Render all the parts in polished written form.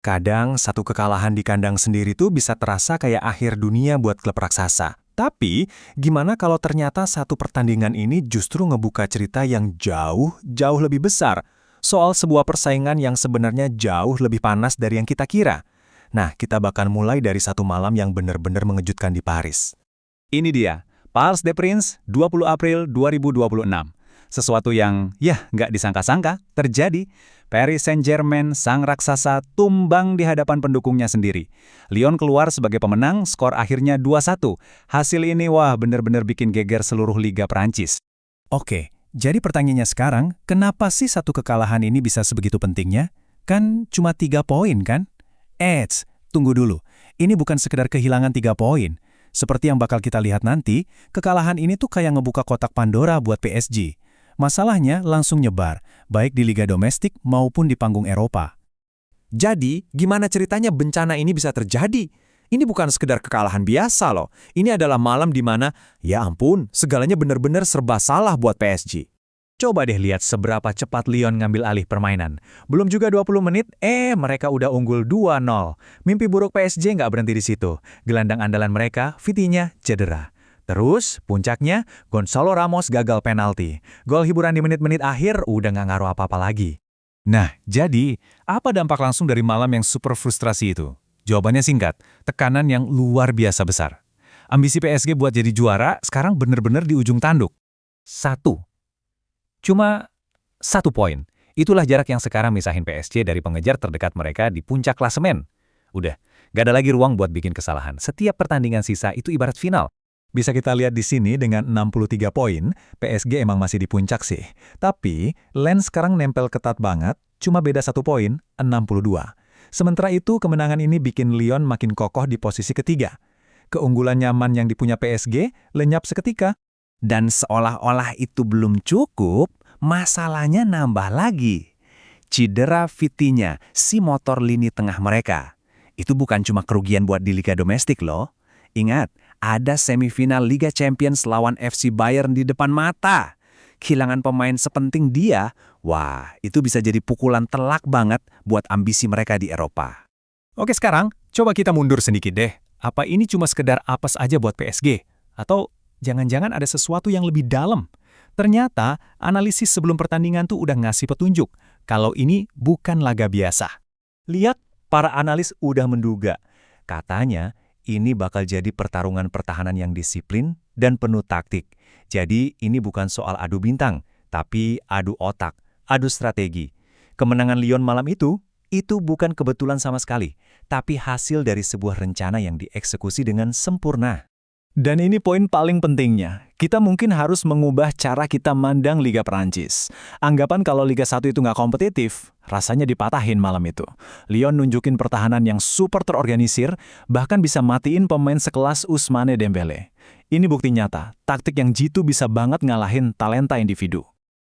Kadang satu kekalahan di kandang sendiri tuh bisa terasa kayak akhir dunia buat klub raksasa. Tapi, gimana kalau ternyata satu pertandingan ini justru ngebuka cerita yang jauh lebih besar soal sebuah persaingan yang sebenarnya jauh lebih panas dari yang kita kira? Nah, kita bakal mulai dari satu malam yang benar-benar mengejutkan di Paris. Ini dia, Parc des Princes 20 April 2026. Sesuatu yang, nggak disangka-sangka, terjadi. Paris Saint-Germain, sang raksasa, tumbang di hadapan pendukungnya sendiri. Lyon keluar sebagai pemenang, skor akhirnya 2-1. Hasil ini, bener-bener bikin geger seluruh Liga Prancis. Oke, jadi pertanyaannya sekarang, kenapa sih satu kekalahan ini bisa sebegitu pentingnya? Kan cuma 3 poin kan? Tunggu dulu. Ini bukan sekedar kehilangan 3 poin. Seperti yang bakal kita lihat nanti, kekalahan ini tuh kayak ngebuka kotak Pandora buat PSG. Masalahnya langsung nyebar, baik di liga domestik maupun di panggung Eropa. Jadi, gimana ceritanya bencana ini bisa terjadi? Ini bukan sekedar kekalahan biasa loh. Ini adalah malam di mana, ya ampun, segalanya benar-benar serba salah buat PSG. Coba deh lihat seberapa cepat Lyon ngambil alih permainan. Belum juga 20 menit, mereka udah unggul 2-0. Mimpi buruk PSG nggak berhenti di situ. Gelandang andalan mereka, Vitinha, cedera. Terus, puncaknya, Gonzalo Ramos gagal penalti. Gol hiburan di menit-menit akhir udah nggak ngaruh apa-apa lagi. Nah, jadi, apa dampak langsung dari malam yang super frustrasi itu? Jawabannya singkat, tekanan yang luar biasa besar. Ambisi PSG buat jadi juara sekarang bener-bener di ujung tanduk. Cuma 1 poin. Itulah jarak yang sekarang misahin PSG dari pengejar terdekat mereka di puncak klasemen. Udah, nggak ada lagi ruang buat bikin kesalahan. Setiap pertandingan sisa itu ibarat final. Bisa kita lihat di sini dengan 63 poin, PSG emang masih di puncak sih. Tapi, Lens sekarang nempel ketat banget, cuma beda 1 poin, 62. Sementara itu, kemenangan ini bikin Lyon makin kokoh di posisi ketiga. Keunggulan nyaman yang dipunya PSG lenyap seketika. Dan seolah-olah itu belum cukup, masalahnya nambah lagi. Cedera Vitinha, si motor lini tengah mereka. Itu bukan cuma kerugian buat di Liga Domestik loh. Ingat, ada semifinal Liga Champions lawan FC Bayern di depan mata. Kehilangan pemain sepenting dia, itu bisa jadi pukulan telak banget buat ambisi mereka di Eropa. Oke, sekarang coba kita mundur sedikit deh. Apa ini cuma sekedar apes aja buat PSG? Atau jangan-jangan ada sesuatu yang lebih dalam? Ternyata, analisis sebelum pertandingan tuh udah ngasih petunjuk kalau ini bukan laga biasa. Lihat, para analis udah menduga. Katanya, ini bakal jadi pertarungan pertahanan yang disiplin dan penuh taktik. Jadi, ini bukan soal adu bintang, tapi adu otak, adu strategi. Kemenangan Lyon malam itu bukan kebetulan sama sekali, tapi hasil dari sebuah rencana yang dieksekusi dengan sempurna. Dan ini poin paling pentingnya. Kita mungkin harus mengubah cara kita mandang Liga Prancis. Anggapan kalau Liga 1 itu nggak kompetitif, rasanya dipatahin malam itu. Lyon nunjukin pertahanan yang super terorganisir, bahkan bisa matiin pemain sekelas Ousmane Dembélé. Ini bukti nyata, taktik yang jitu bisa banget ngalahin talenta individu.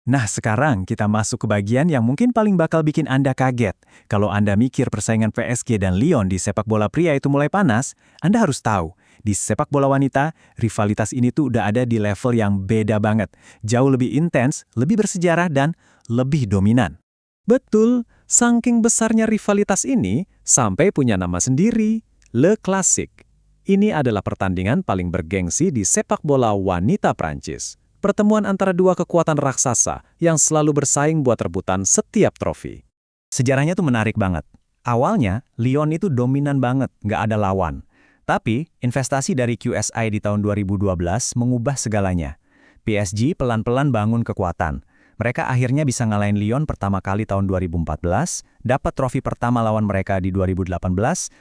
Nah, sekarang kita masuk ke bagian yang mungkin paling bakal bikin Anda kaget. Kalau Anda mikir persaingan PSG dan Lyon di sepak bola pria itu mulai panas, Anda harus tahu, di sepak bola wanita, rivalitas ini tuh udah ada di level yang beda banget. Jauh lebih intens, lebih bersejarah, dan lebih dominan. Betul, saking besarnya rivalitas ini, sampai punya nama sendiri, Le Classique. Ini adalah pertandingan paling bergengsi di sepak bola wanita Prancis. Pertemuan antara dua kekuatan raksasa yang selalu bersaing buat rebutan setiap trofi. Sejarahnya tuh menarik banget. Awalnya, Lyon itu dominan banget, nggak ada lawan. Tapi, investasi dari QSI di tahun 2012 mengubah segalanya. PSG pelan-pelan bangun kekuatan. Mereka akhirnya bisa ngalahin Lyon pertama kali tahun 2014, dapat trofi pertama lawan mereka di 2018,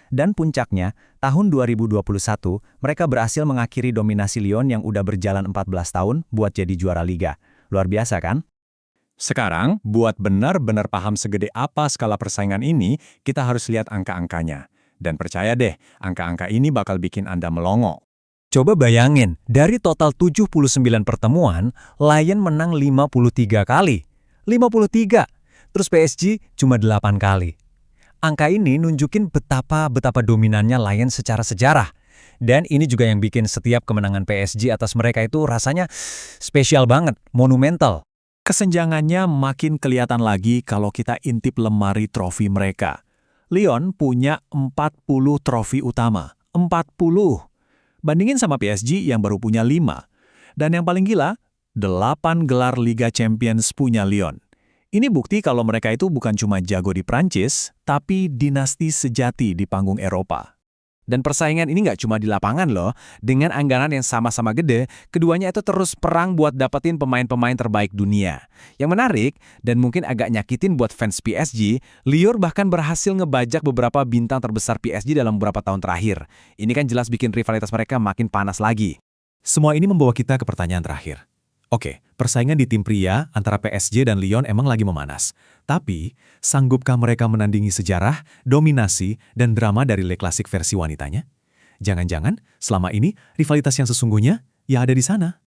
dan puncaknya, tahun 2021, mereka berhasil mengakhiri dominasi Lyon yang udah berjalan 14 tahun buat jadi juara Liga. Luar biasa kan? Sekarang, buat benar-benar paham segede apa skala persaingan ini, kita harus lihat angka-angkanya. Dan percaya deh, angka-angka ini bakal bikin Anda melongo. Coba bayangin, dari total 79 pertemuan, Lyon menang 53 kali. 53! Terus PSG cuma 8 kali. Angka ini nunjukin betapa dominannya Lyon secara sejarah. Dan ini juga yang bikin setiap kemenangan PSG atas mereka itu rasanya spesial banget, monumental. Kesenjangannya makin kelihatan lagi kalau kita intip lemari trofi mereka. Lyon punya 40 trofi utama. 40. Bandingin sama PSG yang baru punya 5. Dan yang paling gila, 8 gelar Liga Champions punya Lyon. Ini bukti kalau mereka itu bukan cuma jago di Prancis, tapi dinasti sejati di panggung Eropa. Dan persaingan ini nggak cuma di lapangan loh. Dengan anggaran yang sama-sama gede, keduanya itu terus perang buat dapetin pemain-pemain terbaik dunia. Yang menarik, dan mungkin agak nyakitin buat fans PSG, Lyon bahkan berhasil ngebajak beberapa bintang terbesar PSG dalam beberapa tahun terakhir. Ini kan jelas bikin rivalitas mereka makin panas lagi. Semua ini membawa kita ke pertanyaan terakhir. Oke, persaingan di tim pria antara PSG dan Lyon emang lagi memanas. Tapi, sanggupkah mereka menandingi sejarah, dominasi, dan drama dari Le Classique versi wanitanya? Jangan-jangan, selama ini, rivalitas yang sesungguhnya ya ada di sana.